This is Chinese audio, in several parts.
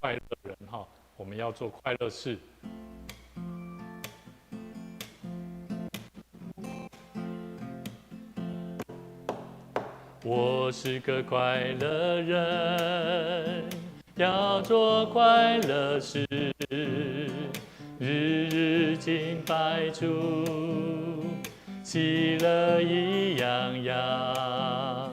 快乐人哈，我们要做快乐事。我是个快乐人，要做快乐事，日日敬拜主，喜乐意洋洋，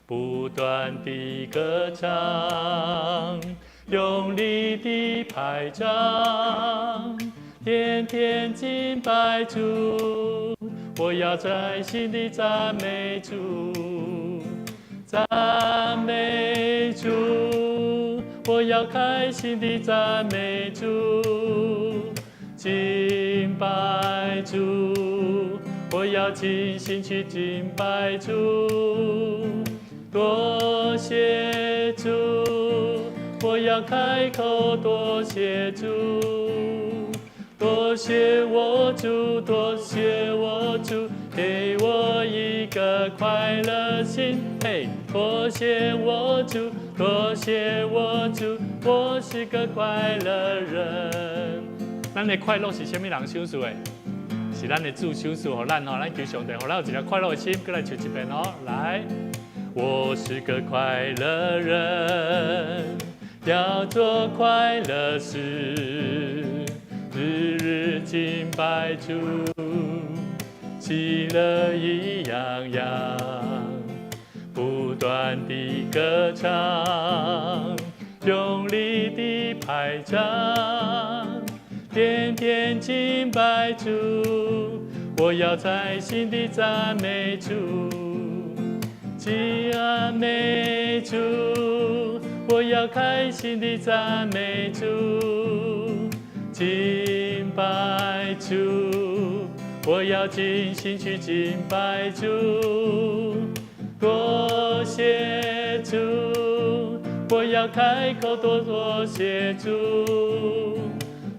不断地歌唱，用力地拍掌，天天敬拜主，我要在心里赞美主。赞美主，我要开心地赞美主，敬拜主，我要尽心去敬拜主。多谢主，我要开口多谢主，多谢我主，多谢我主，给我一个快乐心。嘿，多谢我主，多谢我主，我是个快乐人。咱的快乐是什么人享受的？是咱的主享受，互咱咱求上帝，互咱有一个快乐的心。过来唱一遍哦，来，我是个快乐人，要做快乐事，日日敬拜主，喜乐意洋洋，不断地歌唱，用力地拍掌，天天敬拜主，我要在心底赞美主，赞美主，我要开心地赞美主，敬拜主，我要尽心去敬拜主。多谢主，我要开口多谢主，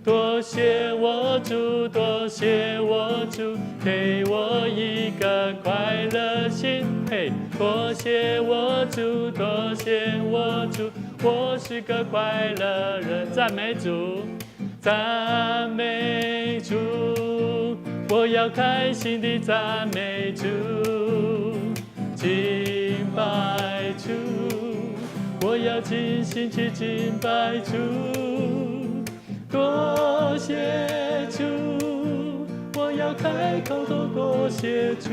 多谢我主，多谢我主，给我一个快乐心。嘿，多谢我主，多谢我主，我是个快乐人。赞美主，赞美主，我要开心地赞美主，敬拜主，我要尽心去敬拜主。多谢主，我要开口多谢主，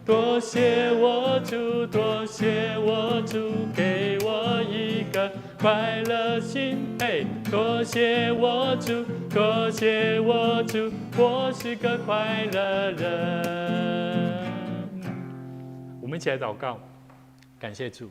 多谢我主，多谢我主，给我一个快乐心。嘿，多谢我主，多谢我主，我是个快乐人。我们一起来祷告，感谢主，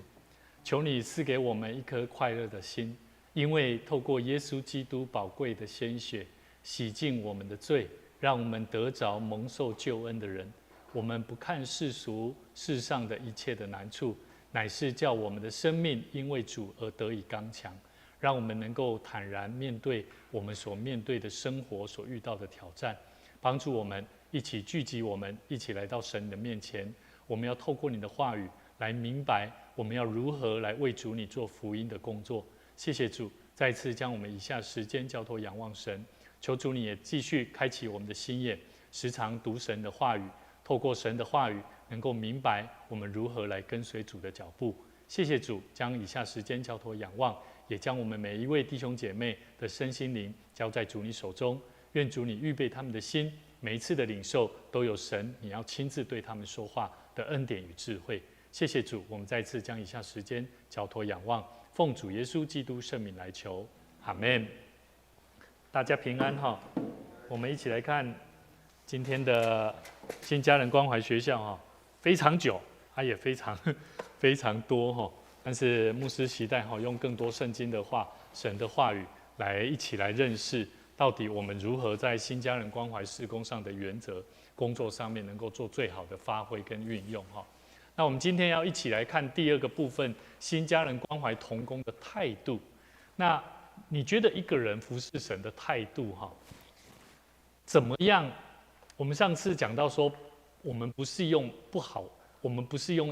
求你赐给我们一颗快乐的心，因为透过耶稣基督宝贵的鲜血洗净我们的罪，让我们得着蒙受救恩的人。我们不看世俗世上的一切的难处，乃是叫我们的生命因为主而得以刚强，让我们能够坦然面对我们所面对的生活所遇到的挑战，帮助我们一起聚集，我们一起来到神的面前。我们要透过你的话语来明白，我们要如何来为主你做福音的工作。谢谢主，再次将我们以下时间交托仰望神，求主你也继续开启我们的心眼，时常读神的话语，透过神的话语能够明白我们如何来跟随主的脚步。谢谢主，将以下时间交托仰望，也将我们每一位弟兄姐妹的身心灵交在主你手中。愿主你预备他们的心，每一次的领受都有神你要亲自对他们说话的恩典与智慧。谢谢主，我们再次将以下时间交托仰望，奉主耶稣基督圣名来求，阿们。大家平安哈。我们一起来看今天的新家人关怀学校哈，非常久，它也非常多哈。但是牧师期待哈，用更多圣经的话、神的话语来一起来认识，到底我们如何在新家人关怀事工上的原则、工作上面能够做最好的发挥跟运用哈。那我们今天要一起来看第二个部分，新家人关怀同工的态度。那你觉得一个人服侍神的态度哈，怎么样？我们上次讲到说，我们不是用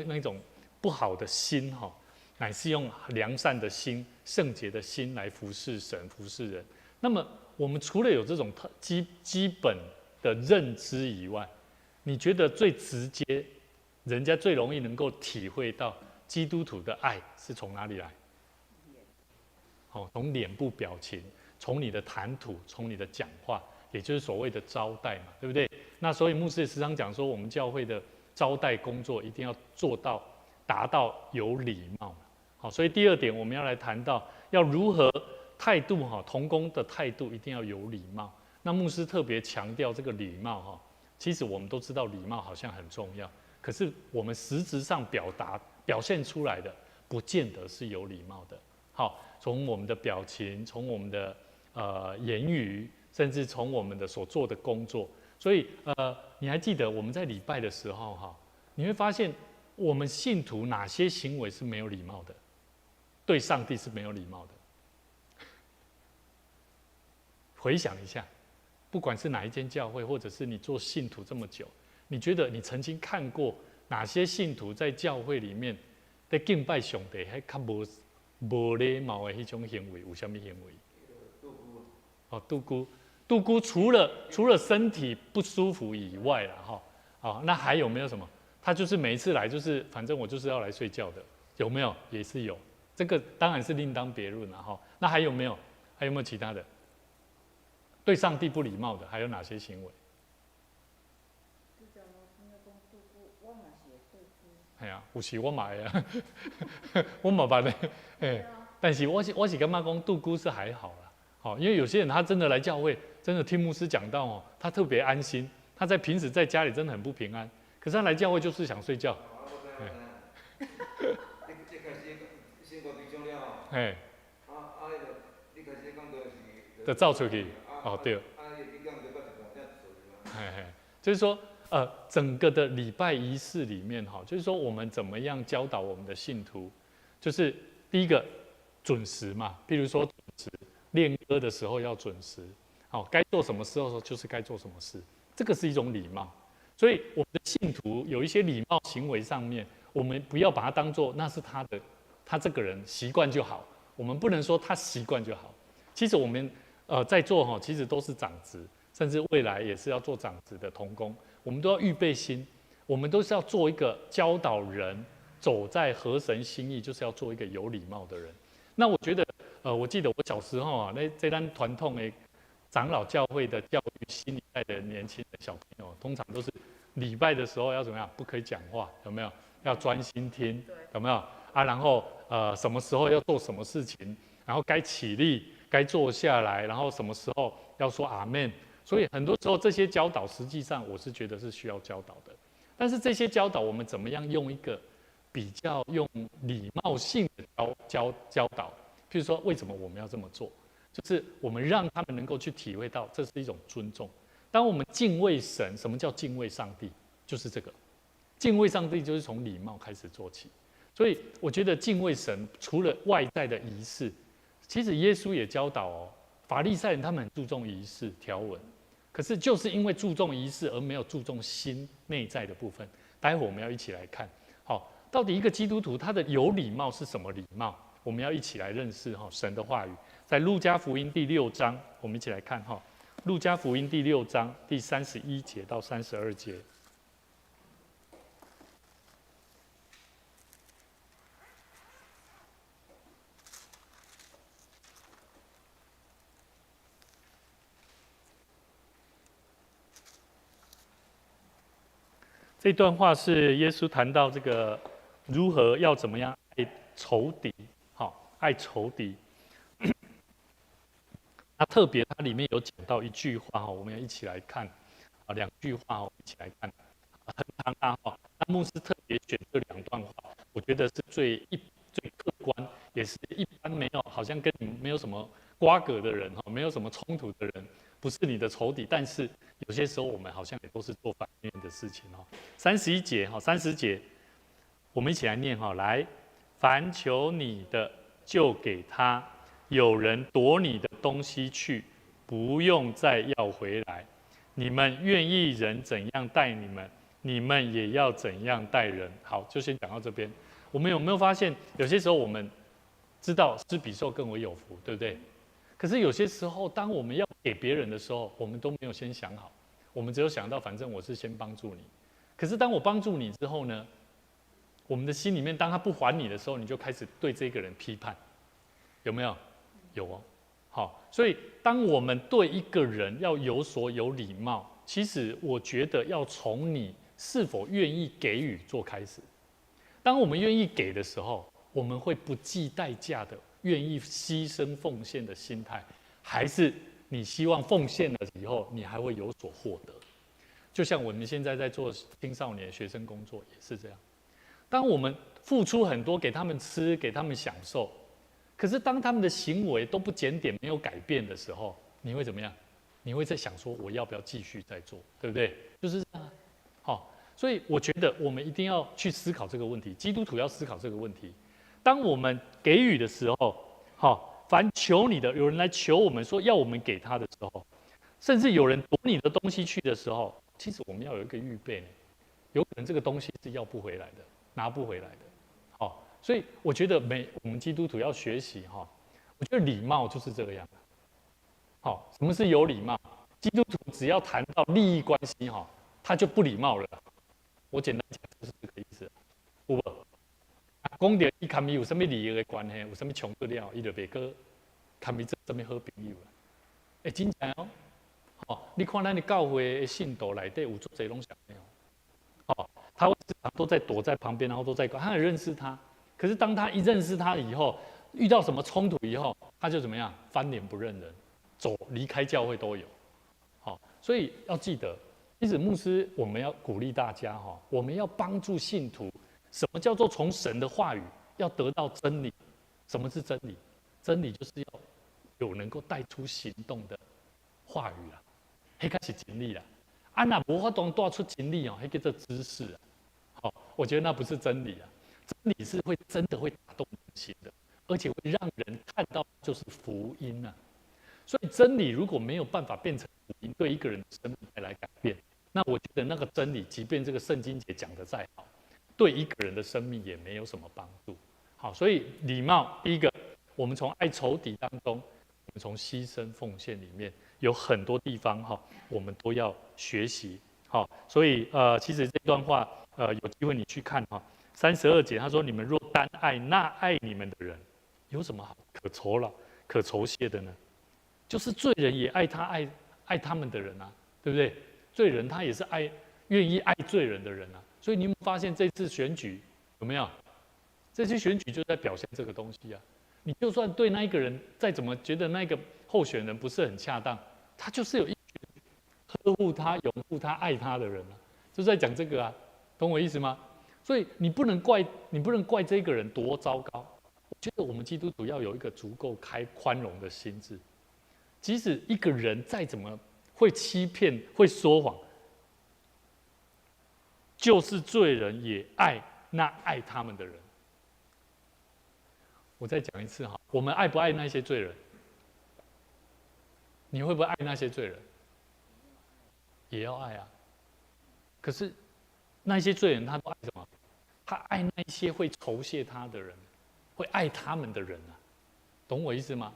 那种不好的心哈，乃是用良善的心、圣洁的心来服侍神、服侍人。那么，我们除了有这种基本的认知以外，你觉得最直接，人家最容易能够体会到基督徒的爱是从哪里来？从脸部表情，从你的谈吐，从你的讲话，也就是所谓的招待嘛，对不对？那所以牧师也时常讲说，我们教会的招待工作一定要做到达到有礼貌。好，所以第二点我们要来谈到要如何态度同工的态度一定要有礼貌。那牧师特别强调这个礼貌其实我们都知道礼貌好像很重要，可是我们实质上表现出来的，不见得是有礼貌的。好，从我们的表情，从我们的言语，甚至从我们的所做的工作。所以你还记得我们在礼拜的时候你会发现我们信徒哪些行为是没有礼貌的？对上帝是没有礼貌的。回想一下，不管是哪一间教会，或者是你做信徒这么久，你觉得你曾经看过哪些信徒在教会里面在敬拜上帝还较无礼貌的那种行为？有什么行为？杜姑除了身体不舒服以外啦那还有没有什么？他就是每一次来就是反正我就是要来睡觉的，有没有？也是有。这个当然是另当别论了那还有没有？还有没有其他的？对上帝不礼貌的还有哪些行为？哎呀，有时我嘛会啊，我嘛捌咧，但是我是感觉讲杜姑是还好啦，因为有些人他真的来教会，真的听牧师讲到他特别安心，他在平时在家里真的很不平安，可是他来教会就是想睡觉。嘿，就走出去，对，就是说，整个的礼拜仪式里面就是说我们怎么样教导我们的信徒，就是第一个准时嘛，譬如说准时练歌的时候要准时，该做什么时候就是该做什么事，这个是一种礼貌。所以我们的信徒有一些礼貌行为上面，我们不要把它当作那是他这个人习惯就好，我们不能说他习惯就好。其实我们在座其实都是长子，甚至未来也是要做长子的同工，我们都要预备心，我们都是要做一个教导人走在合神心意，就是要做一个有礼貌的人。那我觉得我记得我小时候这单传统的长老教会的教育新一代的年轻的小朋友，通常都是礼拜的时候要怎么样？不可以讲话，有没有？要专心听，有没有？然后什么时候要做什么事情，然后该起立，该坐下来，然后什么时候要说阿们。所以很多时候这些教导，实际上我是觉得是需要教导的。但是这些教导，我们怎么样用一个比较用礼貌性的教导？譬如说，为什么我们要这么做？就是我们让他们能够去体会到，这是一种尊重。当我们敬畏神，什么叫敬畏上帝？就是这个，敬畏上帝就是从礼貌开始做起。所以我觉得敬畏神，除了外在的仪式，其实耶稣也教导法利赛人他们很注重仪式条文，可是就是因为注重仪式而没有注重心内在的部分。待会我们要一起来看，到底一个基督徒他的有礼貌是什么礼貌？我们要一起来认识神的话语，在路加福音第6章，我们一起来看路加福音第6章第31节到32节。这段话是耶稣谈到这个如何要怎么样爱仇敌，爱仇敌。那特别它里面有讲到一句话我们要一起来看2句话我们一起来看，很长那牧师特别选这2段话，我觉得是最客观，也是一般没有好像跟你没有什么瓜葛的人没有什么冲突的人，不是你的仇敌，但是有些时候我们好像也都是做反面的事情31节30节，我们一起来念来，凡求你的就给他，有人夺你的东西去，不用再要回来。你们愿意人怎样待你们，你们也要怎样待人。好，就先讲到这边。我们有没有发现，有些时候我们知道施比受更为有福，对不对？可是有些时候，当我们要给别人的时候，我们都没有先想好，我们只有想到反正我是先帮助你。可是当我帮助你之后呢，我们的心里面，当他不还你的时候，你就开始对这个人批判，有没有？有哦。好，所以当我们对一个人要有所有礼貌，其实我觉得要从你是否愿意给予做开始。当我们愿意给的时候，我们会不计代价的愿意牺牲奉献的心态，还是你希望奉献了以后，你还会有所获得？就像我们现在在做青少年学生工作也是这样。当我们付出很多给他们吃，给他们享受，可是当他们的行为都不检点、没有改变的时候，你会怎么样？你会在想说，我要不要继续再做，对不对？就是这样。好，所以我觉得我们一定要去思考这个问题。基督徒要思考这个问题。当我们给予的时候，好，凡求你的，有人来求我们说要我们给他的时候，甚至有人夺你的东西去的时候，其实我们要有一个预备呢。有可能这个东西是要不回来的，拿不回来的。好，所以我觉得我们基督徒要学习哈，我觉得礼貌就是这个样子。好，什么是有礼貌？基督徒只要谈到利益关系哈，他就不礼貌了。我简单讲就是这个意思，有无？讲到伊堪伊有什么利益的关系，有什么冲突了，伊就袂个堪伊做什么好朋友啊？真正哦，哦，你看咱的教会的信徒内底有做这拢啥的哦，哦，他会时常都在躲在旁边，然后都在他很认识他，可是当他一认识他以后，遇到什么冲突以后，他就怎么样翻脸不认人，离开教会都有。好，所以要记得，其实牧师我们要鼓励大家哈，我们要帮助信徒。什么叫做从神的话语要得到真理？什么是真理？真理就是要有能够带出行动的话语啦，那个是真理啦。啊，那无法当带出真理哦，那叫做知识啊。好，我觉得那不是真理啊，真理是真的会打动人心的，而且会让人看到就是福音啊。所以真理如果没有办法变成福音，对一个人的生命带来改变，那我觉得那个真理，即便这个圣经节讲得再好，对一个人的生命也没有什么帮助。好，所以礼貌，第一个，我们从爱仇敌当中，我们从牺牲奉献里面，有很多地方哈，我们都要学习。好，所以其实这段话有机会你去看哈，32节他说：“你们若单爱那爱你们的人，有什么好可酬谢的呢？就是罪人也爱爱他们的人啊，对不对？罪人他也是愿意爱罪人的人啊。”所以你有没有发现这次选举有没有？这次选举就在表现这个东西啊！你就算对那一个人再怎么觉得那个候选人不是很恰当，他就是有一群呵护他、拥护他、爱他的人啊，就在讲这个啊，懂我意思吗？所以你不能怪这个人多糟糕。我觉得我们基督徒要有一个足够宽容的心智，即使一个人再怎么会欺骗、会说谎。就是罪人也爱那爱他们的人。我再讲一次哈，我们爱不爱那些罪人？你会不会爱那些罪人？也要爱啊。可是那些罪人他都爱什么？他爱那些会酬谢他的人，会爱他们的人啊，懂我意思吗？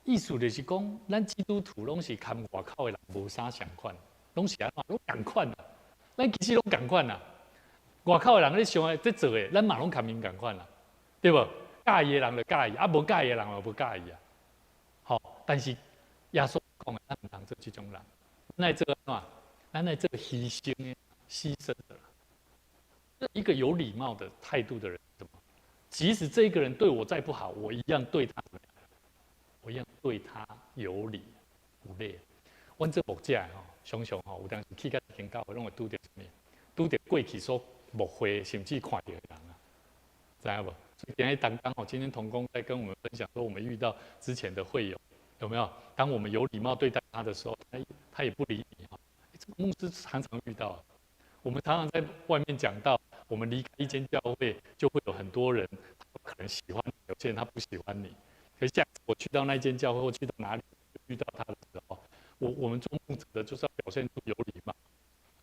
意思就是讲，咱基督徒拢是看外口的人无啥相款，拢是安怎拢同款啊。咱其实拢同款啦，外口的人咧想的在做的，咱嘛拢看明同款啦，对不？介意的人就介意，啊无介意的人就不介意啊。好，但是耶稣讲的，咱唔通做这种人。咱来做啊，咱来做牺牲的人。一个有礼貌的态度的人，什么？即使这个人对我再不好，我一样对他怎么样？我一样对他有礼有礼。阮这牧者吼，常常吼，有当时去到天教会，拢会拄到什么？拄到过去所牧会甚至看到的人啊，知影无？所以今天刚好今天同工在跟我们分享说，我们遇到之前的会友有没有？当我们有礼貌对待他的时候，他也不理你哈。这个牧师常常遇到，我们常常在外面讲到，我们离开一间教会，就会有很多人，他可能喜欢你，有些人他不喜欢你。可是下次我去到那间教会，或去到哪里遇到他的时候，我们做牧者的就是要表现出有礼貌，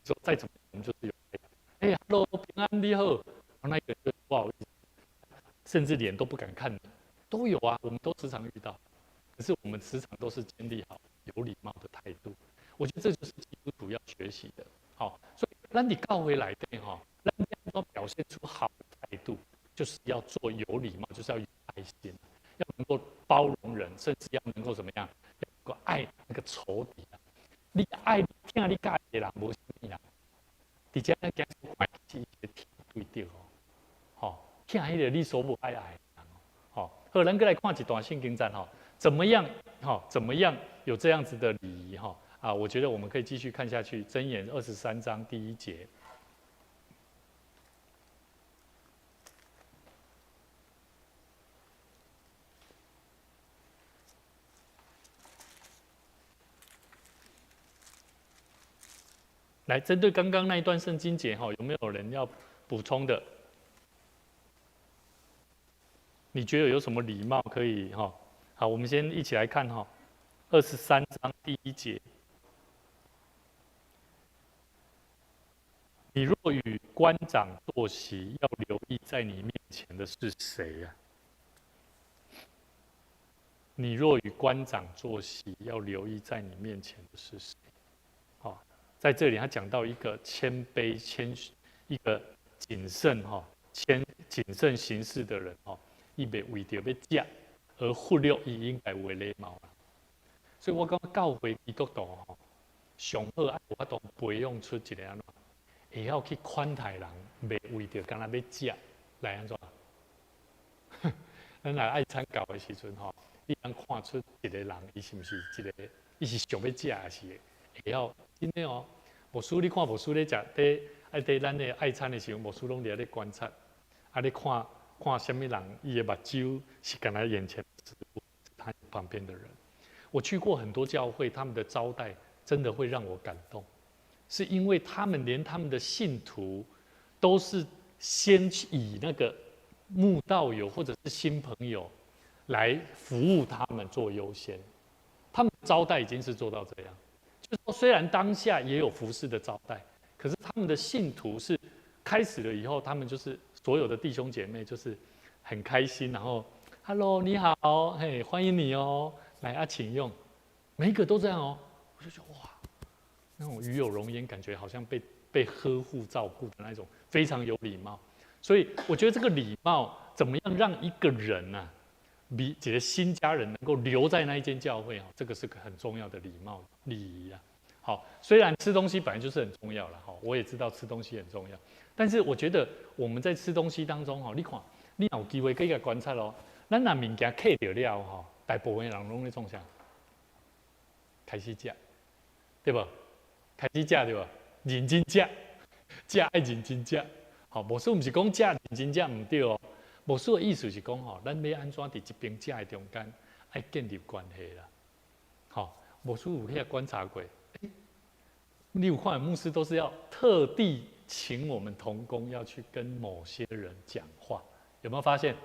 说再怎么我们就是有。哎，hello， 平安你好，那个人就不好意思，甚至脸都不敢看的，都有啊，我们都时常遇到。可是我们时常都是建立好有礼貌的态度，我觉得这就是基督徒要学习的。好，所以让你告回来的哈，让你要表现出好的态度，就是要做有礼貌，就是要有爱心，要能够包容人，甚至要能够怎么样，要能够爱那个仇敌啊。你爱你听你介的人无什么呀，而且咱讲关系是对对哦，好，听迄个你所不爱的人哦，好，好，咱过来看一段圣经站哈，怎么样？好，怎么样有这样子的礼仪哈？啊，我觉得我们可以继续看下去，箴言23章第1节。来，针对刚刚那一段圣经节哈，有没有人要补充的？你觉得有什么礼貌可以哈？好，我们先一起来看哈，23章第1节。你若与官长坐席，要留意在你面前的是谁呀？你若与官长坐席，要留意在你面前的是谁？好，在这里他讲到一个谦卑、一个谨慎谨慎行事的人伊袂为着要食而忽略伊应该有的礼貌。所以我讲教会基督徒上好爱有法度培养出一个安怎，会晓去款待人，袂为着干那要食来安怎。咱来爱参教的时阵你能看出一个人伊是毋是一个，伊是上要食还是会晓真的哦。牧师你看牧师咧食伫咱的爱餐的时候，牧师拢咧观察，咧看什么人伊的目睭是干那眼前的食物，他旁边的人。我去过很多教会，他们的招待真的会让我感动，是因为他们连他们的信徒都是先以那个慕道友或者是新朋友来服务他们做优先，他们招待已经是做到这样。就是说，虽然当下也有服侍的招待，可是他们的信徒是开始了以后，他们就是所有的弟兄姐妹就是很开心，然后 Hello 你好，嘿欢迎你哦，来啊请用，每一个都这样哦，我就觉得哇，那种与有荣焉，感觉好像被呵护照顾的那种，非常有礼貌。所以我觉得这个礼貌怎么样让一个人啊，几个新家人能够留在那一间教会这个是个很重要的礼仪啊。好，虽然吃东西本来就是很重要了我也知道吃东西很重要，但是我觉得我们在吃东西当中你看，你有机会可以来观察咯，咱若物件客到了大部分人拢在创啥？开始食，对不？开始食对不？认真食，食爱认真食。好，牧师不是讲食认真食唔对哦。牧师的意思是讲咱要安怎伫一边食的中间，爱建立关系啦。好，牧师有遐观察过，你有看牧师都是要特地请我们同工要去跟某些人讲话，有没有发现？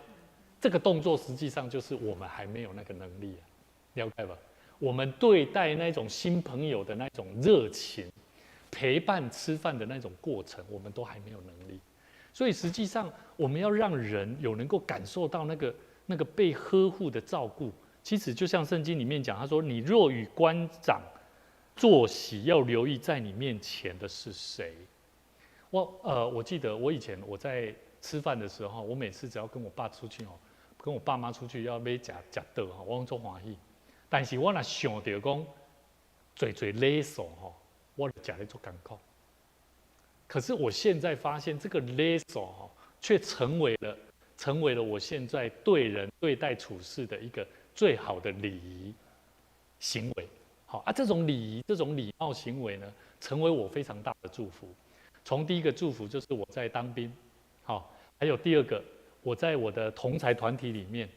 这个动作实际上就是我们还没有那个能力了解吧？我们对待那种新朋友的那种热情，陪伴吃饭的那种过程，我们都还没有能力。所以实际上，我们要让人有能够感受到那个被呵护的照顾。其实就像圣经里面讲，他说：“你若与官长坐席，要留意在你面前的是谁。”我记得我以前我在吃饭的时候，我每次只要跟我爸出去跟我爸妈出去要买食倒我拢做欢喜。但是我若想到讲做礼数我就食咧做艰苦。可是我现在发现，这个礼数却成为了我现在对人对待处事的一个最好的礼仪行为。这种礼仪、这种礼貌行为呢，成为我非常大的祝福。从第一个祝福就是我在当兵，还有第二个，我在我的同才团体里面，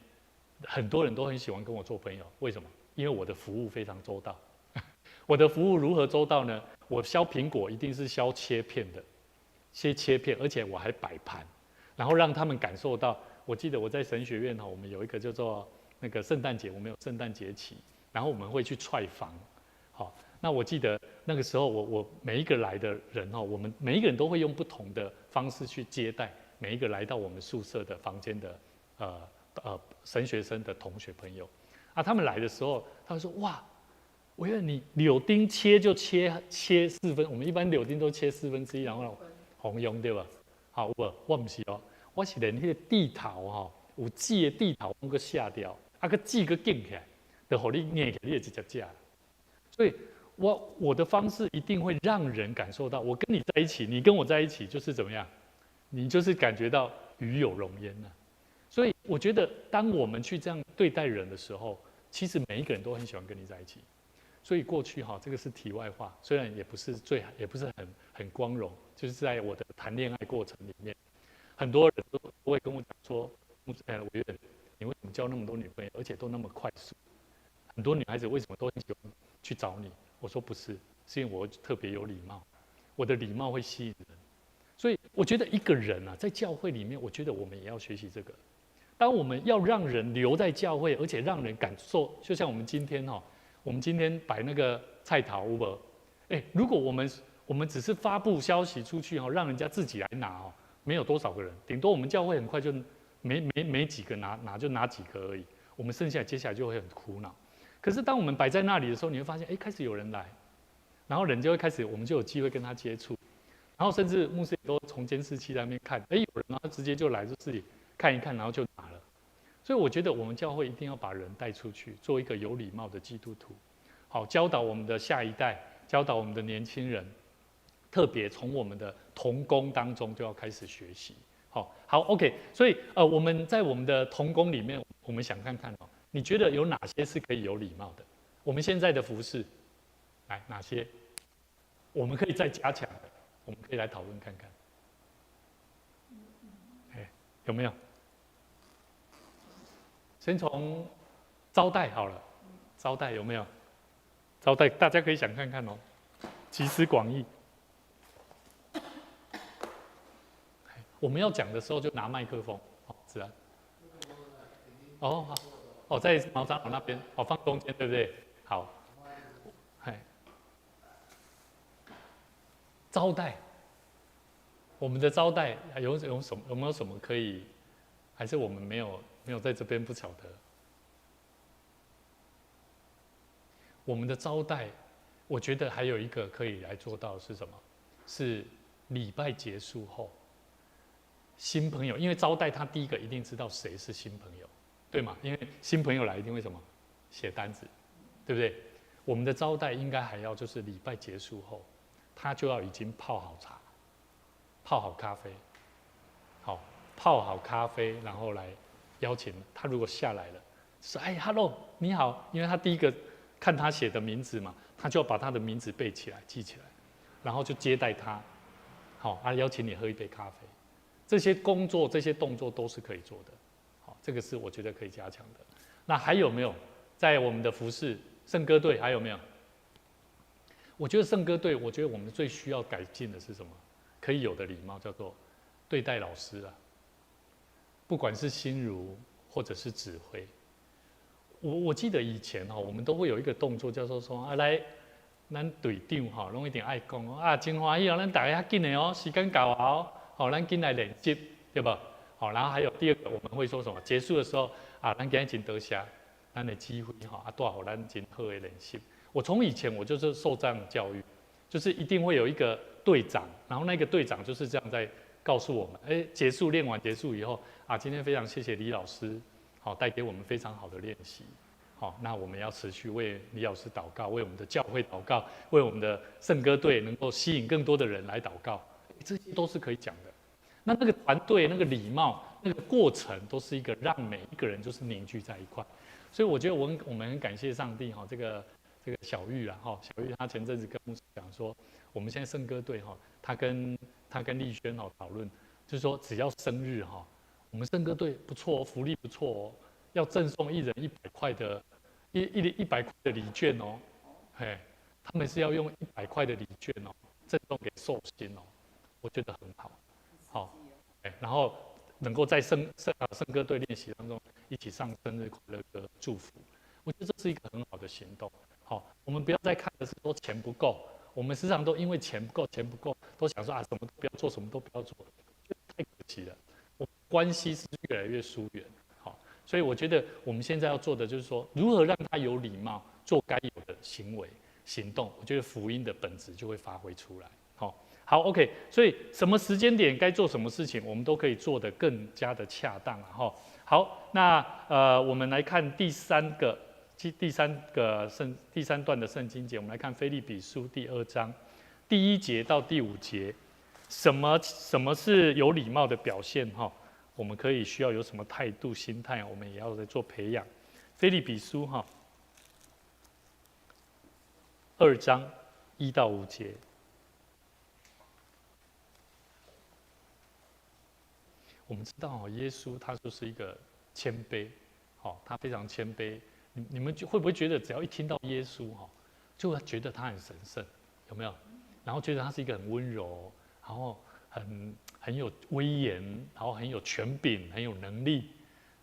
很多人都很喜欢跟我做朋友。为什么？因为我的服务非常周到。我的服务如何周到呢？我削苹果一定是削切片的，切片，而且我还摆盘，然后让他们感受到。我记得我在神学院我们有一个叫做那个圣诞节，我们有圣诞节期，然后我们会去踹房。那我记得那个时候我每一个来的人我们每一个人都会用不同的方式去接待每一个来到我们宿舍的房间的神学生的同学朋友，他们来的时候，他们说哇，我以为你柳丁切就切4分，我们一般柳丁都切1/4，然后红用对吧？好，我不是哦，我是连那个地头有籽的地头拢个下掉，个籽个紧起来，就互你捏起来，你就直接吃。所以我的方式一定会让人感受到，我跟你在一起，你跟我在一起就是怎么样，你就是感觉到与有荣焉了。所以我觉得，当我们去这样对待人的时候，其实每一个人都很喜欢跟你在一起。所以过去这个是题外话，虽然也不是很光荣，就是在我的谈恋爱过程里面，很多人都会跟我讲说，委员，你为什么交那么多女朋友，而且都那么快速？很多女孩子为什么都很喜欢去找你？我说不是，是因为我特别有礼貌，我的礼貌会吸引人。所以我觉得一个人在教会里面，我觉得我们也要学习这个。当我们要让人留在教会，而且让人感受，就像我们今天摆那个菜头有没？如果我们只是发布消息出去让人家自己来拿没有多少个人，顶多我们教会很快就没几个拿就拿几个而已，我们剩下接下来就会很苦恼。可是当我们摆在那里的时候，你会发现，开始有人来，然后人就会开始，我们就有机会跟他接触，然后甚至牧师也都从监视器那边看，有人然后直接就来就自己看一看，然后就拿了。所以我觉得我们教会一定要把人带出去，做一个有礼貌的基督徒，好教导我们的下一代，教导我们的年轻人，特别从我们的同工当中就要开始学习。好 ，OK。所以我们在我们的同工里面，我们想看看你觉得有哪些是可以有礼貌的？我们现在的服事，来哪些我们可以再加强的？我们可以来讨论看看。有没有？先从招待好了，招待有没有？招待大家可以想看看集思广益。我们要讲的时候就拿麦克风，是啊。好，在毛长老那边，放中间对不对？好，招待，我们的招待有没有什么可以？还是我们没有在这边不晓得？我们的招待，我觉得还有一个可以来做到的是什么？是礼拜结束后，新朋友，因为招待他第一个一定知道谁是新朋友，对吗？因为新朋友来一定会什么？写单子，对不对？我们的招待应该还要就是礼拜结束后，他就要已经泡好茶，泡好咖啡，泡好咖啡，然后来邀请他。如果下来了，说，hello， 你好，因为他第一个看他写的名字嘛，他就要把他的名字背起来、记起来，然后就接待他，邀请你喝一杯咖啡。这些工作、这些动作都是可以做的，这个是我觉得可以加强的。那还有没有在我们的服事圣歌队还有没有？我觉得圣歌队，我觉得我们最需要改进的是什么？可以有的礼貌，叫做对待老师啊，不管是心如或者是指挥。我记得以前我们都会有一个动作，叫做说来，咱队长拢一定爱讲真欢喜咱大家较紧的时间到啊咱紧来练习，对吧？然后还有第二个，我们会说什么？结束的时候咱今天真多谢，咱的机会带给咱真好的练习。我从以前我就是受这样的教育，就是一定会有一个队长，然后那个队长就是这样在告诉我们，练完结束以后今天非常谢谢李老师，带给我们非常好的练习，那我们要持续为李老师祷告，为我们的教会祷告，为我们的圣歌队能够吸引更多的人来祷告，这些都是可以讲的。那个团队、那个礼貌、那个过程，都是一个让每一个人就是凝聚在一块。所以我觉得我们很感谢上帝这个小玉啊，小玉他前阵子跟牧师讲说，我们现在圣歌队他跟丽轩讨论，就是说只要生日我们圣歌队不错福利不错要赠送1人100块的100块的礼券他们是要用100块的礼券赠送给寿星我觉得很好。然后能够在圣歌队练习当中一起唱生日快乐歌祝福，我觉得这是一个很好的行动。我们不要再看的是说钱不够，我们时常都因为钱不够，都想说什么都不要做，什么都不要做，太可惜了。我们关系是越来越疏远。所以我觉得我们现在要做的就是说，如何让他有礼貌，做该有的行为行动。我觉得福音的本质就会发挥出来。好 ，OK。所以什么时间点该做什么事情，我们都可以做得更加的恰当了哈。好，那我们来看第三段的圣经节，我们来看腓立比书第2章第1节到第5节，什么是有礼貌的表现哈？我们可以需要有什么态度、心态，我们也要来做培养。腓立比书哈2章1到5节。我们知道耶稣他就是一个谦卑，他非常谦卑。你们会不会觉得只要一听到耶稣就会觉得他很神圣，有没有？然后觉得他是一个很温柔，然后很有威严，然后很有权柄，很有能力。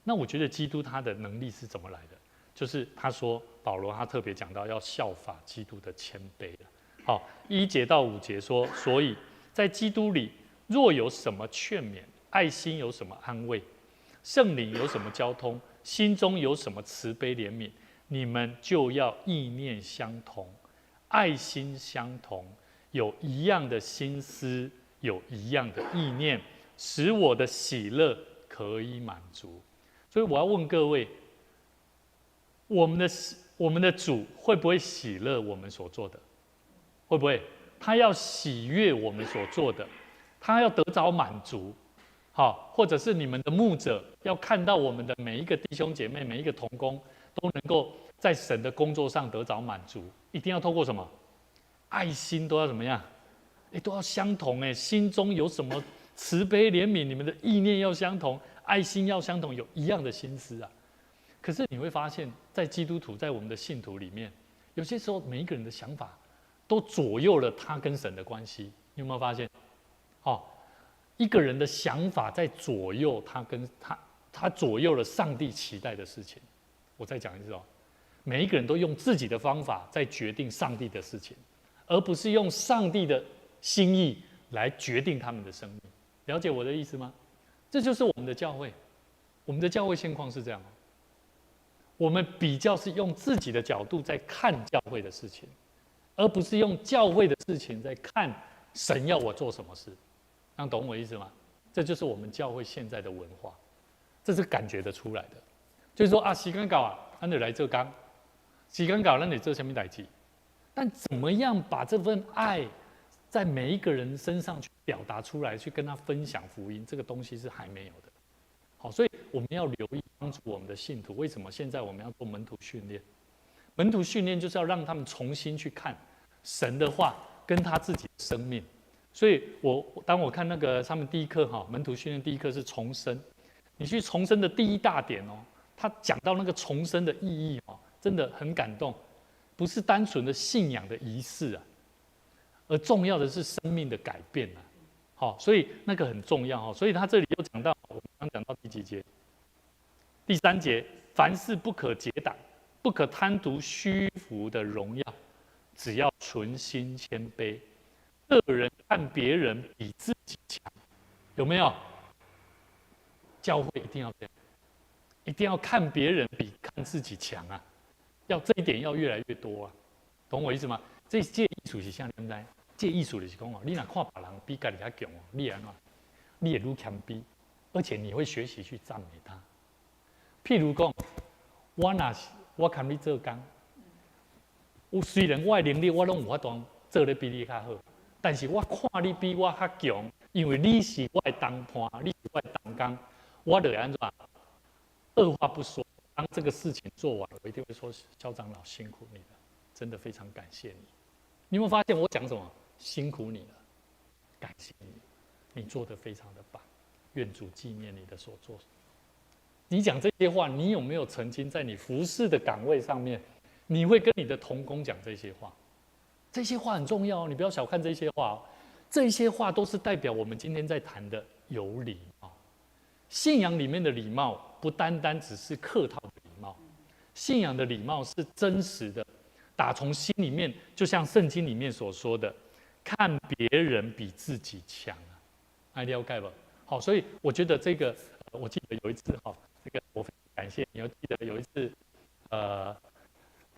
那我觉得基督他的能力是怎么来的？就是他说保罗他特别讲到要效法基督的谦卑了。好，1节到5节说，所以在基督里若有什么劝勉，爱心有什么安慰，圣灵有什么交通，心中有什么慈悲怜悯，你们就要意念相同，爱心相同，有一样的心思，有一样的意念，使我的喜乐可以满足。所以我要问各位，我们的主会不会喜乐我们所做的？会不会？他要喜悦我们所做的，他要得着满足。或者是你们的牧者要看到我们的每一个弟兄姐妹、每一个同工都能够在神的工作上得着满足，一定要透过什么？爱心都要怎么样？都要相同心中有什么慈悲怜悯，你们的意念要相同，爱心要相同，有一样的心思啊。可是你会发现，在基督徒，在我们的信徒里面，有些时候每一个人的想法都左右了他跟神的关系。你有没有发现？一个人的想法在左右他左右了上帝期待的事情。我再讲一次每一个人都用自己的方法在决定上帝的事情，而不是用上帝的心意来决定他们的生命。了解我的意思吗？这就是我们的教会，我们的教会现况是这样。我们比较是用自己的角度在看教会的事情，而不是用教会的事情在看神要我做什么事。懂我意思吗？这就是我们教会现在的文化，这是感觉得出来的。就是说时间到咱就来做工，时间到咱就做什么代志。但怎么样把这份爱在每一个人身上去表达出来，去跟他分享福音，这个东西是还没有的。所以我们要留意帮助我们的信徒。为什么现在我们要做门徒训练？门徒训练就是要让他们重新去看神的话跟他自己的生命。所以当我看那个他们第一课门徒训练第一课是重生，你去重生的第一大点他讲到那个重生的意义真的很感动，不是单纯的信仰的仪式而重要的是生命的改变所以那个很重要所以他这里又讲到，我们刚讲到第几节？第3节，凡事不可结党，不可贪图虚浮的荣耀，只要存心谦卑。个人看别人比自己强，有没有？教会一定要这样，一定要看别人比看自己强要这一点要越来越多懂我意思吗？这艺术是啥？你知？这艺术就是讲你若看别人比自己较强你会怎样？你会愈谦卑，而且你会学习去赞美他。譬如讲，我看你做工，虽然我的能力我拢有法度做得比你较好。但是我看你比我较强，因为你是我的同伴，你是我的同工，我就安怎？二话不说，当这个事情做完，我一定会说：肖长老辛苦你了，真的非常感谢你。你有没有发现我讲什么？辛苦你了，感谢你，你做得非常的棒，愿主纪念你的所做。你讲这些话，你有没有曾经在你服侍的岗位上面，你会跟你的同工讲这些话？这些话很重要你不要小看这些话这些话都是代表我们今天在谈的有礼貌。信仰里面的礼貌不单单只是客套的礼貌，信仰的礼貌是真实的，打从心里面，就像圣经里面所说的，看别人比自己强了解吧？所以我觉得这个，我记得有一次这个我感谢。你要记得有一次，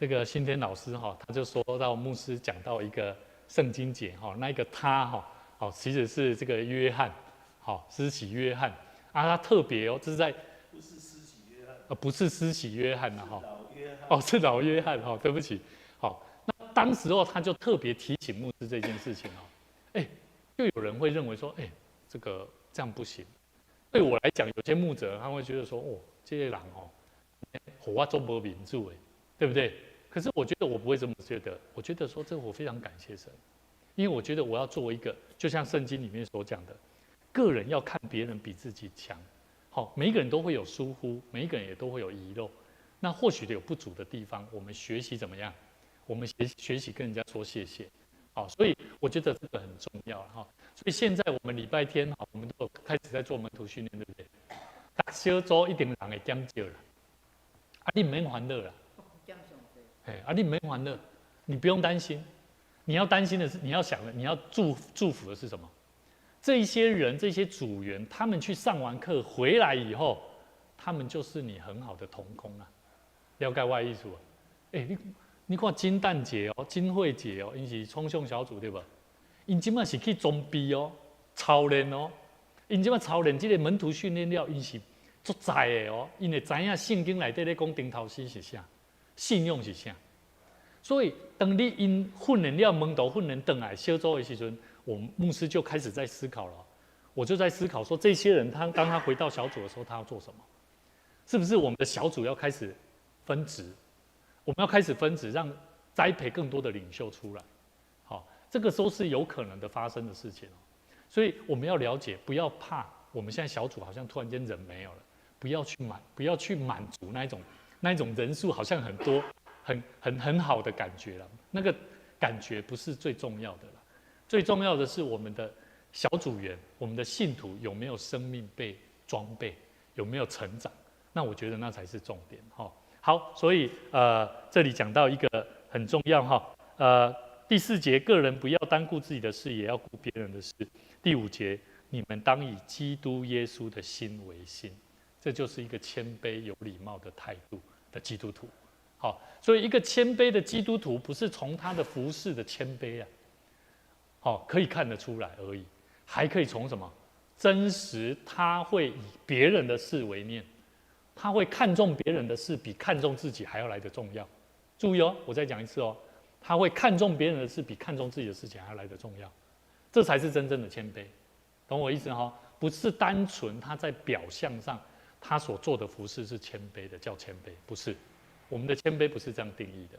这个新天老师哈，他就说到牧师讲到一个圣经节哈，那一个他哈，好，其实是这个约翰，好，施洗约翰啊，他特别哦，这是在不是施洗约翰，不是施洗约翰呐哈，老约翰，哦，是老约翰哈，对不起，好，那当时候他就特别提醒牧师这件事情哦，哎，就有人会认为说，哎，这个这样不行。对我来讲，有些牧者他会觉得说，哦，这些人哦，我做不民主哎，对不对？可是我觉得我不会这么觉得，我觉得说这我非常感谢神，因为我觉得我要做一个，就像圣经里面所讲的，个人要看别人比自己强。好，每一个人都会有疏忽，每一个人也都会有遗漏，那或许有不足的地方，我们学习怎么样？我们学习跟人家说谢谢。好，所以我觉得这个很重要哈。所以现在我们礼拜天哈，我们都开始在做门徒训练，对不对？大小组一定人会减少了，啊，你唔免烦恼啦，哎，你唔免烦恼，你不用担心，你要担心的是，你要想的，你要祝福的是什么？这一些人，这些组员，他们去上完课回来以后，他们就是你很好的同工啊，了解我的意思啊？哎，你看金蛋姐哦，金慧姐哦，因是冲向小组对吧？因即马是去装逼哦，操练哦，因即马操练这个门徒训练了，因是足在的哦，因会知影圣经内底咧讲顶头诗是啥，信用是啥。所以等你因训练了门徒训练回来小组的时阵，我们牧师就开始在思考了。我就在思考说，这些人当他回到小组的时候，他要做什么？是不是我们的小组要开始分职？我们要开始分职，让栽培更多的领袖出来。好，这个都是有可能的发生的事情哦。所以我们要了解，不要怕。我们现在小组好像突然间人没有了，不要去满足那一种人数好像很多、很好的感觉了。那个感觉不是最重要的了，最重要的是我们的小组员、我们的信徒有没有生命被装备，有没有成长？那我觉得那才是重点哈。好，所以这里讲到一个很重要哈，第4节，个人不要单顾自己的事，也要顾别人的事。第5节，你们当以基督耶稣的心为心，这就是一个谦卑有礼貌的态度的基督徒。好，所以一个谦卑的基督徒不是从他的服事的谦卑啊，好，可以看得出来而已，还可以从什么？真实，他会以别人的事为念。他会看重别人的事，比看重自己还要来得重要。注意哦，我再讲一次哦，他会看重别人的事，比看重自己的事情还要来得重要。这才是真正的谦卑，懂我意思哈？不是单纯他在表象上他所做的服事是谦卑的，叫谦卑，不是。我们的谦卑不是这样定义的。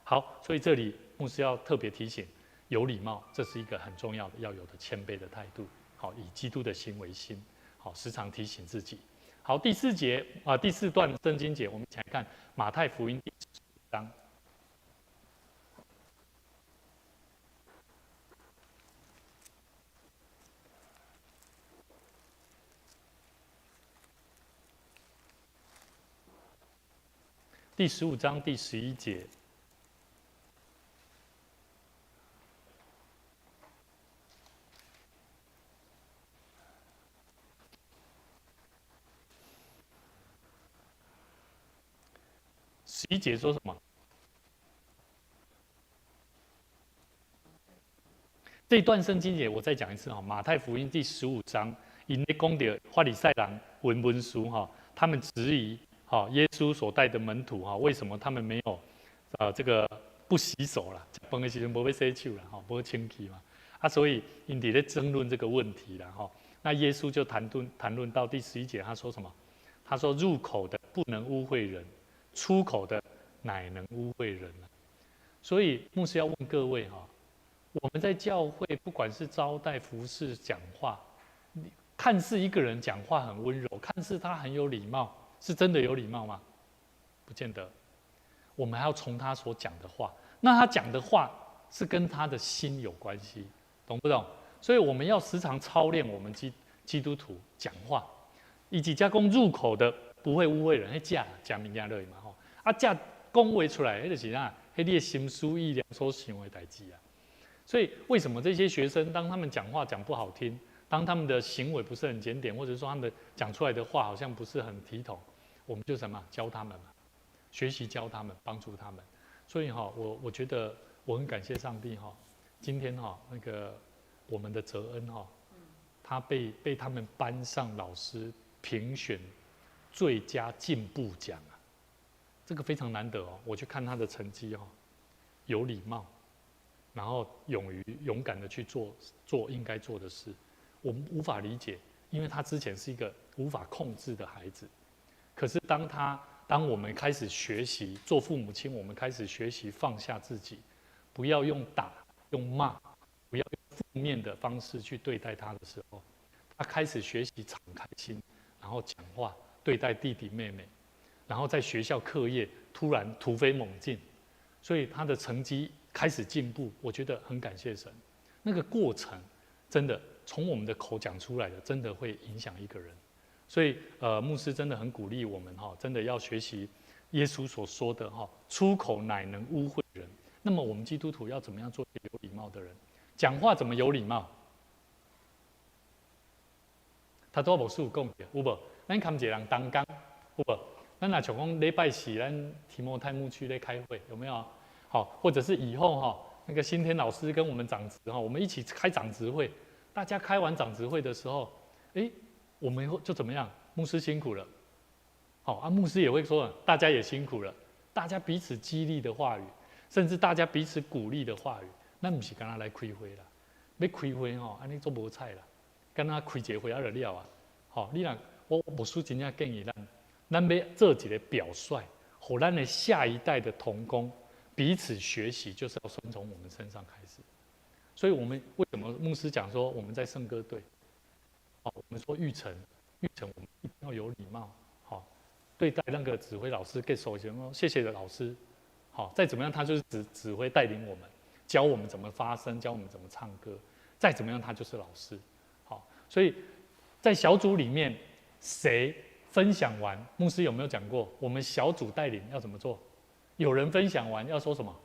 好，所以这里牧师要特别提醒，有礼貌，这是一个很重要的要有的谦卑的态度。好，以基督的心为心，好，时常提醒自己。好，第4节第4段圣经节，我们一起来看马太福音第15章。第15章第11节。11节说什么？这一段圣经节我再讲一次哈，马太福音第15章，因咧讲到法利赛人文书哈，他们质疑耶稣所带的门徒为什么他们没有这个不洗手啦？饭的时阵无要洗手啦，无清气嘛所以因伫咧争论这个问题啦那耶稣就谈论到第11节，他说什么？他说入口的不能污秽人，出口的乃能污秽人所以牧师要问各位我们在教会不管是招待、服侍、讲话，看似一个人讲话很温柔，看似他很有礼貌，是真的有礼貌吗？不见得。我们还要从他所讲的话，那他讲的话是跟他的心有关系，懂不懂？所以我们要时常操练我们基督徒讲话，以及加工入口的不会污秽人，迄讲物件落去嘛讲话出来，迄就是迄你的心思意念所想的代志所以为什么这些学生当他们讲话讲不好听，当他们的行为不是很检点，或者说他们讲出来的话好像不是很体统，我们就什么教他们嘛，学习教他们，帮助他们。所以我觉得我很感谢上帝今天那个我们的泽恩他被他们班上老师评选最佳进步奖啊，这个非常难得我去看他的成绩有礼貌，然后勇敢的去做应该做的事。我们无法理解，因为他之前是一个无法控制的孩子。可是当我们开始学习做父母亲，我们开始学习放下自己，不要用打、用骂，不要用负面的方式去对待他的时候，他开始学习敞开心，然后讲话对待弟弟妹妹，然后在学校课业突然突飞猛进，所以他的成绩开始进步。我觉得很感谢神，那个过程真的从我们的口讲出来的，真的会影响一个人。所以牧师真的很鼓励我们真的要学习耶稣所说的出口乃能污秽人。那么我们基督徒要怎么样做一个有礼貌的人？讲话怎么有礼貌？他都无事有讲的，有无？咱看一个人当工，有无？咱若像讲礼拜四，咱提摩太牧区在开会，有没有？好，或者是以后那个新天老师跟我们长职我们一起开长职会，大家开完长职会的时候，我们就怎么样？牧师辛苦了，牧师也会说，大家也辛苦了，大家彼此激励的话语，甚至大家彼此鼓励的话语，那不是跟他来开会啦，要开会安尼做无菜啦，跟他开一个会就了啊，你若我牧师真正建议咱要做一个表率，让咱的下一代的同工彼此学习，就是要先从我们身上开始。所以我们为什么牧师讲说我们在圣歌队？我们说育成我们一定要有礼貌，对待那个指挥老师给手先谢谢的老师，再怎么样他就是指挥带领我们，教我们怎么发声，教我们怎么唱歌，再怎么样他就是老师，所以在小组里面谁分享完，牧师有没有讲过我们小组带领要怎么做？有人分享完要说什么？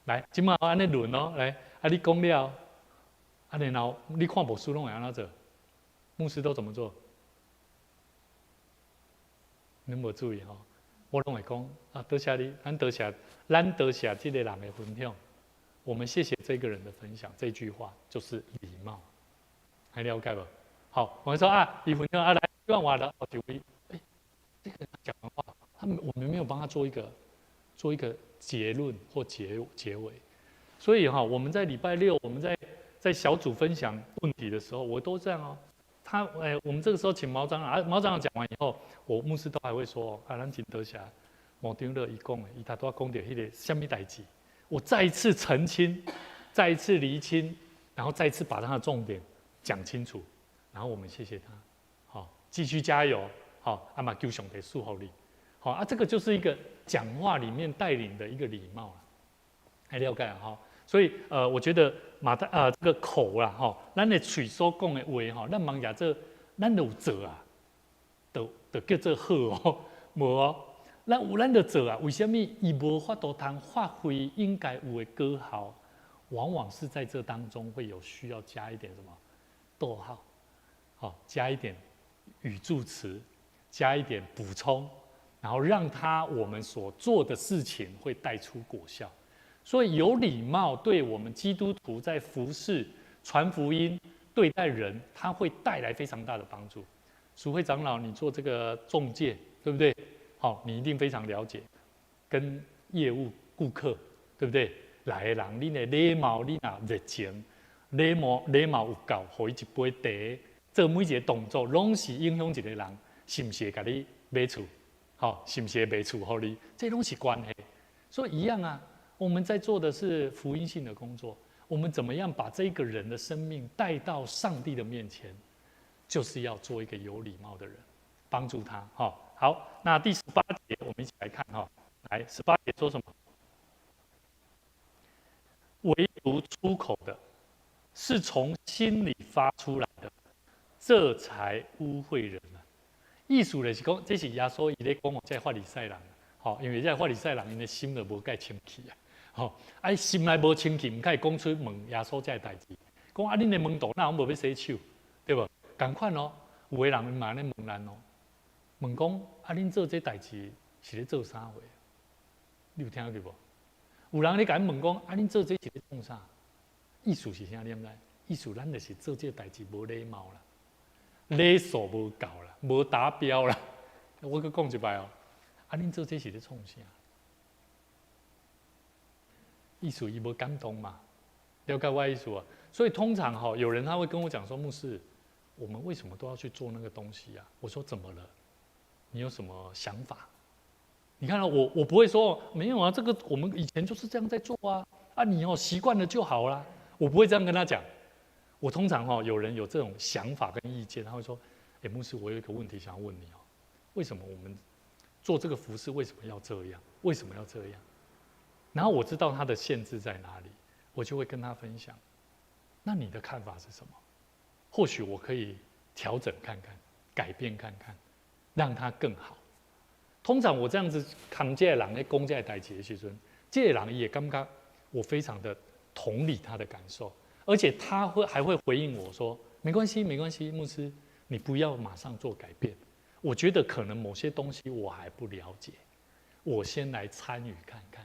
来，今嘛按呢轮来。你讲了，然后你看牧师拢会安怎做？牧师都怎么做？你无注意我拢会讲多谢你，咱多谢这个人的分享，我们谢谢这个人的分享。这句话就是礼貌，还了解不？好，我们说你分享来，希望我的几位，这个人讲完话，我们没有帮他做一个结论或结尾。所以我们在礼拜六，我们在小组分享问题的时候，我都这样我们这个时候请毛长老，毛长老讲完以后，我牧师都还会说咱真多谢毛长老伊讲的，他都要讲到迄个什么代志，我再一次澄清，再一次厘清，然后再一次把他的重点讲清楚，然后我们谢谢他，继续加油，嘛求上帝祝福你，这个就是一个讲话里面带领的一个礼貌还了解所以我觉得这个口啦咱的嘴所讲的话咱忙讲这咱有做就叫做好无咱就做为什么伊无法度通发挥应该有的歌效？往往是在这当中会有需要加一点什么逗号，加一点语助词，加一点补充，然后让我们所做的事情会带出果效。所以有礼貌对我们基督徒在服事、传福音、对待人，它会带来非常大的帮助。淑慧长老，你做这个中介，对不对？你一定非常了解，跟业务、顾客，对不对？来的人，你的礼貌，你若热情，礼貌有够，给伊一杯茶，做每一个动作，拢是影响一个人，是不是会给你买厝？是不是会买厝给你？这拢是关系。所以一样我们在做的是福音性的工作，我们怎么样把这个人的生命带到上帝的面前，就是要做一个有礼貌的人，帮助他。好，那第18节我们一起来看来18节说什么？唯独出口的，是从心里发出来的，这才污秽人意思就是讲，这是耶稣伊咧讲这法利赛人，因为这法利赛人因的心就无介清气心内无清气，唔可以讲出问耶稣这代志。讲恁的门徒哪拢无要洗手，对不？同款哦，有的人嘛咧问咱哦，问讲啊，恁做这代志是咧做啥货？你有听过无？有人咧甲问讲啊，恁做这是咧创啥？意思是啥？你知？意思咱就是做这代志无礼貌啦，礼数无够啦，无达标啦。我去讲一摆哦，啊，恁做这是咧创啥？意思伊无感动嘛？了解我意思啊？所以通常有人他会跟我讲说，牧师，我们为什么都要去做那个东西啊？我说怎么了？你有什么想法？你看到我不会说没有啊，这个我们以前就是这样在做啊，啊你习惯了就好啦，我不会这样跟他讲。我通常有人有这种想法跟意见，他会说，牧师，我有一个问题想要问你哦，为什么我们做这个服事为什么要这样？为什么要这样？然后我知道他的限制在哪里，我就会跟他分享。那你的看法是什么？或许我可以调整看看，改变看看，让它更好。通常我这样子扛这个人在讲这个代志的时阵，这个人也感觉我非常的同理他的感受，而且他还会回应我说：“没关系，没关系，牧师，你不要马上做改变。我觉得可能某些东西我还不了解，我先来参与看看。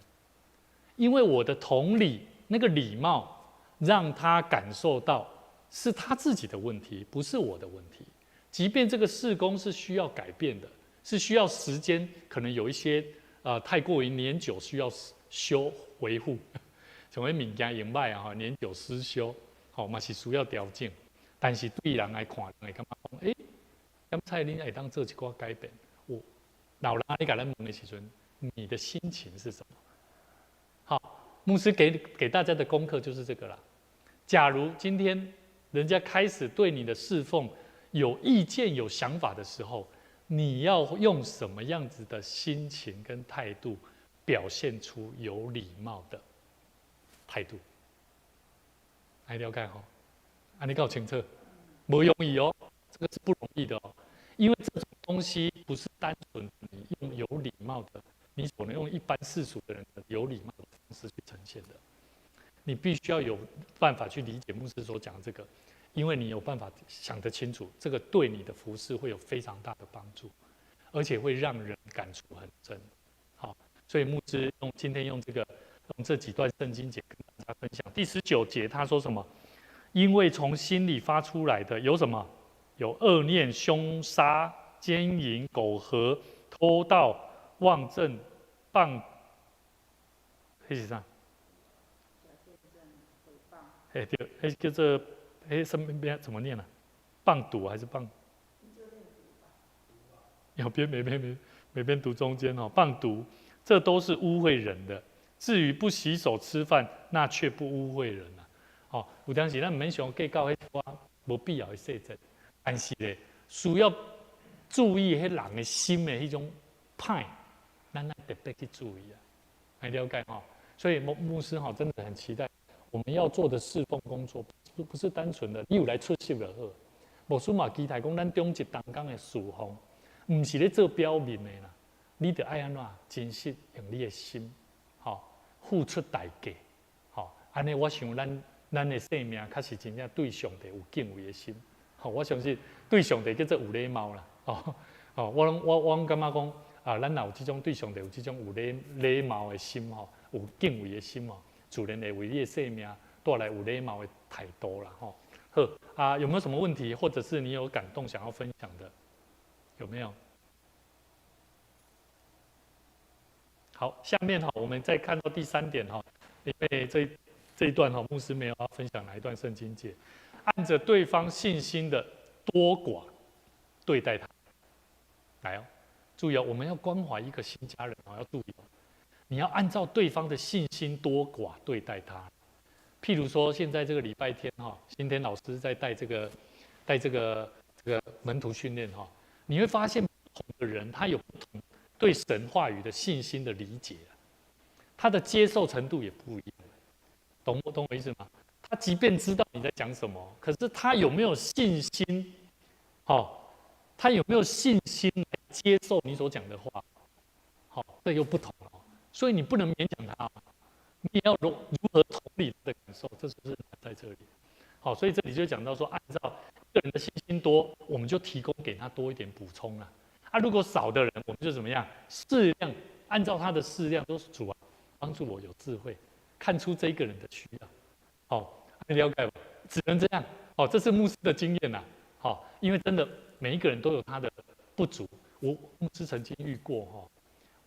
因为我的同理，那个礼貌，让他感受到是他自己的问题，不是我的问题。即便这个事工是需要改变的。”是需要时间，可能有一些太过于年久，需要修维护，成为物件用歹啊，年久失修，嘛是需要调整。但是对人来看，人会感觉讲，刚才恁会当做一寡改变。老人你甲咱问的时阵，你的心情是什么？好，牧师给大家的功课就是这个啦。假如今天人家开始对你的侍奉有意见、有想法的时候，你要用什么样子的心情跟态度，表现出有礼貌的态度？来了解吼，你搞清楚，不容易哦，这个是不容易的哦，因为这种东西不是单纯你用有礼貌的，你所能用一般世俗的人的有礼貌的方式去呈现的，你必须要有办法去理解牧师所讲的这个。因为你有办法想得清楚，这个对你的服事会有非常大的帮助，而且会让人感触很深。好，所以牧师今天用这几段圣经节跟大家分享。第19节他说什么？因为从心里发出来的有什么？有恶念、凶杀、奸淫、苟合、偷盗、妄证、谤，黑是啥？对，叫做。什么怎么念呢？棒读还是棒？有边每边读中间哦，棒读，这都是污秽人的。至于不洗手吃饭，那却不污秽人啊。哦，有当时咱唔免想计较迄寡无必要的细节，但是咧需要注意迄人的心的迄种歹，咱特别去注意啊，来了解哈。所以牧师哈真的很期待我们要做的侍奉工作。不是单纯的，你有来出席就好。牧师嘛，期待讲咱中一当工的侍奉，唔是咧做表面的啦。你得爱安怎真实用你的心，付出代价，安尼我想咱的生命，确实真正对上帝有敬畏的心。我相信对上帝叫做有礼貌啦。我感觉讲咱有这种对上帝有这种有礼貌的心，有敬畏的心，自然会为你的生命带来有礼貌的态度啦，好有没有什么问题，或者是你有感动想要分享的，有没有？好，下面我们再看到第3点因为这一段牧师没有要分享哪一段圣经节，按着对方信心的多寡对待他。来哦，注意我们要关怀一个新家人要注意你要按照对方的信心多寡对待他。譬如说，现在这个礼拜天新天老师在带这个门徒训练你会发现不同的人他有不同对神话语的信心的理解，他的接受程度也不一样，懂我意思吗？他即便知道你在讲什么，可是他有没有信心？他有没有信心来接受你所讲的话？这又不同了。所以你不能勉强他。你也要如何同理他的感受，这就是在这里。好，所以这里就讲到说，按照一个人的信心多，我们就提供给他多一点补充了。如果少的人，我们就怎么样？适量，按照他的适量，都是主啊，帮助我有智慧，看出这一个人的需要。好，你了解吧？只能这样。哦，这是牧师的经验呐。好，因为真的每一个人都有他的不足。我牧师曾经遇过哈，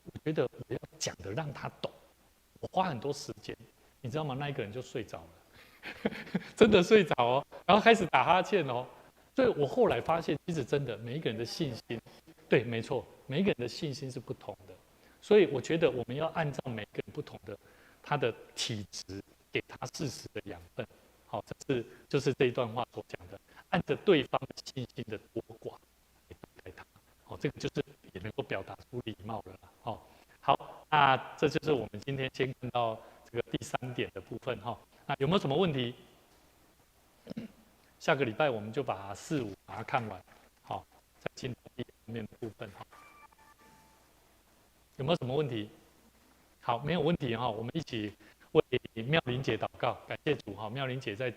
我觉得我要讲的让他懂，我花很多时间，你知道吗？那一个人就睡着了，真的睡着哦，然后开始打哈欠哦。所以我后来发现，其实真的每一个人的信心，对，没错，每一个人的信心是不同的。所以我觉得我们要按照每个人不同的他的体质，给他适时的养分。好，就是这一段话所讲的，按着对方的信心的多寡来对待他。好，这个就是也能够表达出礼貌了啦。好，那这就是我们今天先看到这个第3点的部分哈。那有没有什么问题？下个礼拜我们就把4、5把它看完，好，再进到第2面的部分哈。有没有什么问题？好，没有问题哈，我们一起为妙玲姐祷告，感谢主哈。妙玲姐在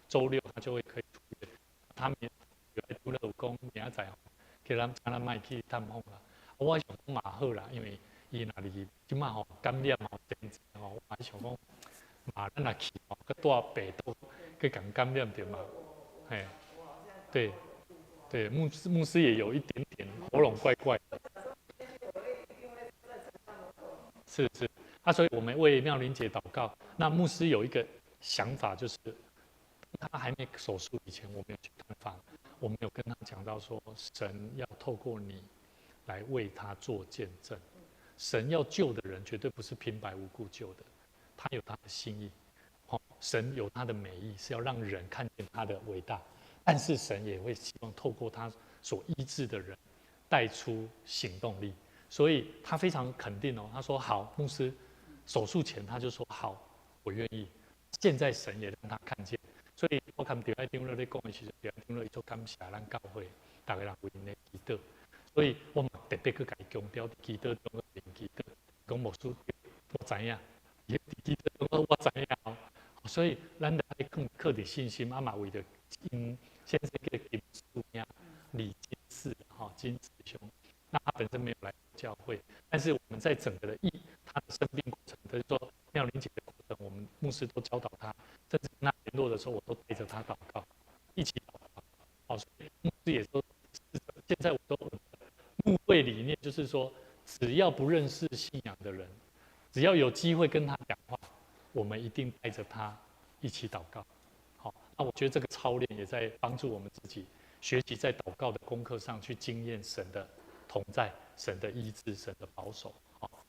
周6她就会可以出院，她明有来拄了有讲明仔载吼，叫咱卖去探访啦。我想讲嘛好啦，因为伊那里即马吼感染吼真济吼，我还想讲嘛咱若去吼，佮带病毒佮共感染着嘛，嘿，对对，牧师也有一点点喉咙怪怪的。是，所以我们为妙玲姐祷告。那牧师有一个想法，就是他还没手术以前，我没有去探访，我们有跟他讲到说，神要透过你来为他做见证。神要救的人，绝对不是平白无故救的，他有他的心意。神有他的美意，是要让人看见他的伟大。但是神也会希望透过他所医治的人，带出行动力。所以他非常肯定哦，他说好，牧师手术前他就说好，我愿意。现在神也让他看见，所以我看第二张乐在讲的时候，第二张乐伊做感谢咱教会，大家人为因的祈祷。所以我嘛特别去甲伊强调，祈祷中个灵祈祷，讲牧师我知影，伊祈祷中我知影哦。所以咱得靠着信心，嘛为着先生叫金书呀，李金氏哈金师兄。那他本身没有来教会，但是我们在整个的他的生病过程，就是说妙玲姐的过程，我们牧师都教导他，甚至跟他联络的时候，我都带着他祷告，一起祷告。好，所以牧师也说，现在我都牧会理念就是说，只要不认识信仰的人，只要有机会跟他讲话，我们一定带着他一起祷告。好，那我觉得这个操练也在帮助我们自己学习在祷告的功课上去经验神的同在，神的医治，神的保守。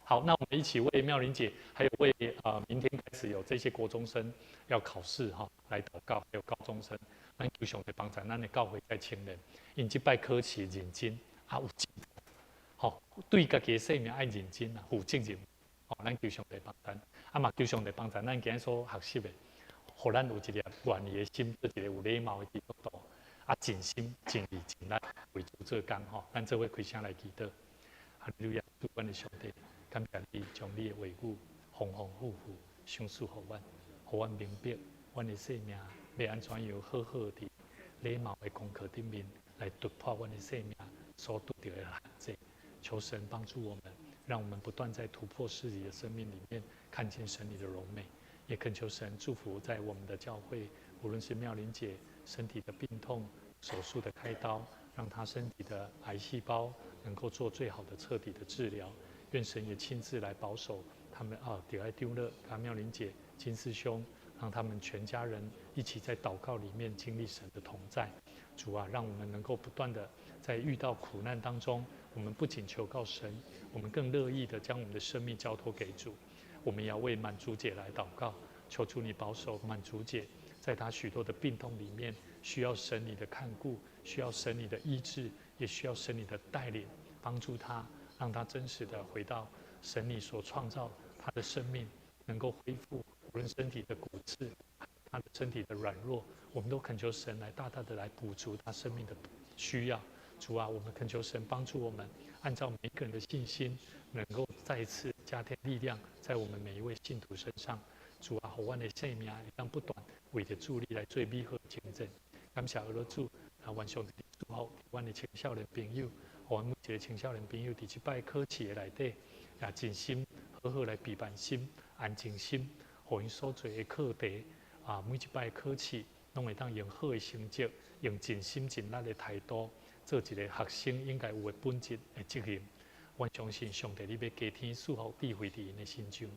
好，那我们一起为妙玲姐，还有为明天开始有这些国中生要考试来祷告，还有高中生，咱求上帝帮助，咱的教会在青年，因这摆考试认真有进步，对家己的生命爱认真负责任，咱求上帝帮助，嘛求上帝帮助，咱今日所学习的，互咱有一个愿意的心，一个有礼貌的基督徒。尽心尽力尽力为主做工咱做伙开声来祈祷。哈利路亚，主阮的上帝，感谢你将你的话语丰丰富富详述给阮，给阮明白，阮的生命要安怎样好好的礼貌的功课顶面来突破阮的生命所遇到的限制。求神帮助我们，让我们不断在突破自己的生命里面看见神你的荣美，也恳求神祝福在我们的教会，无论是妙玲姐身体的病痛、手术的开刀，让她身体的癌细胞能够做最好的彻底的治疗。愿神也亲自来保守他们迪爱丢勒、妙玲姐、金师兄，让他们全家人一起在祷告里面经历神的同在。主啊，让我们能够不断的在遇到苦难当中，我们不仅求告神，我们更乐意的将我们的生命交托给主。我们也要为满足姐来祷告，求主你保守满足姐，在她许多的病痛里面，需要神你的看顾，需要神你的医治，也需要神你的带领，帮助她，让她真实的回到神你所创造她的生命，能够恢复无论身体的骨刺，她的身体的软弱，我们都恳求神来大大的来补足她生命的需要。主啊，我们恳求神帮助我们，按照每个人的信心，能够再一次加添力量在我们每一位信徒身上。主啊，互阮的生命会当不断为着主你来做美好见证。感谢俄罗主，愿上帝祝福阮的青少年朋友，互阮每一个青少年朋友伫即摆考试的内底，也尽心好好来备办心、安静心，互因所做的课题每一摆考试，拢会当用好的成绩，用尽心尽力的态度，做一个学生应该有的本质的责任。阮相信上帝你要加添赐福智慧伫因的心中，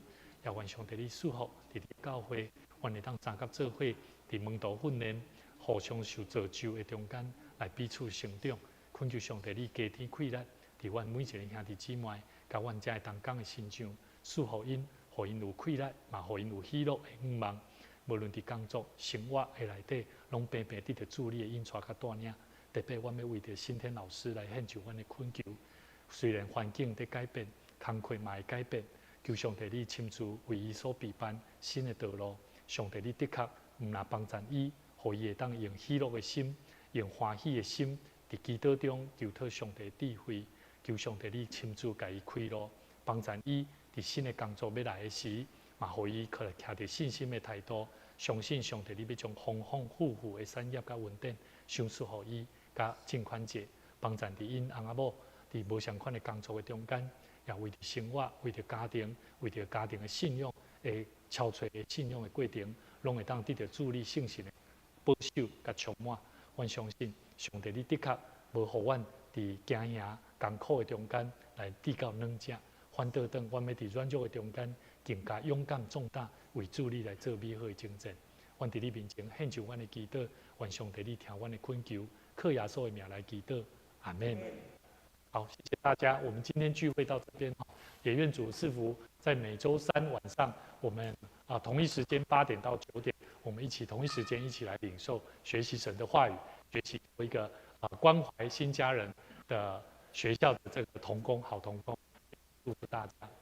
也愿上帝你赐福伫教会，阮会当参甲做伙伫门徒训练。互相受造就的中间，来彼此成长。恳求上帝你加添气力，伫阮每一个兄弟姊妹，甲阮遮同工的身上，赐福因，互因有气力，嘛互因有喜乐的愿望。无论伫工作、生活的内底，拢平平得到主你的引带甲带领。特别，阮要为着新天老师来献上阮的恳求。虽然环境在改变，工课嘛会改变，求上帝你亲自为伊所备办新的道路。上帝你的确毋若帮助伊。互伊会当用喜乐的心，用欢喜的心，伫祈祷中求讨上帝智慧，求上帝你亲自甲伊开路，帮助伊伫新的工作要来的时，嘛互伊可来徛着信心的态度，相信上帝你要将丰丰富富的产业甲稳定赏赐互伊，甲尽款节，帮助伫因翁仔某伫无相款的工作的中间，也为着生活、为着家庭、为着家庭的信仰的超出的信仰的过程，拢会当得到主你圣神的保守甲充满，阮相信上帝你的确无互阮伫惊吓艰苦的中间来跌到软只，反倒等阮要伫软弱的中间更加勇敢壮大，为主你来做美好的见证。阮伫你面前献上阮的祈祷，愿上帝你听阮的恳求，靠耶稣的名来祈祷，阿门。好，谢谢大家，我们今天聚会到这边，也愿主赐福，在每周三晚上我们同一时间8点到9点。我们一起同一时间一起来领受、学习神的话语，学习一个关怀新家人的学校的这个同工，好同工，祝福大家。